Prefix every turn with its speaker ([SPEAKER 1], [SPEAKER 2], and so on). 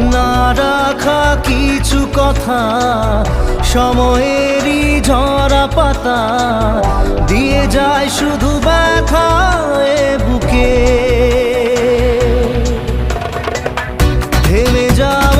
[SPEAKER 1] না রাখা কিছু কথা সময়েরই ঝরা পাতা দিয়ে যায় শুধু ব্যথা এ বুকে থেমে যাওয়া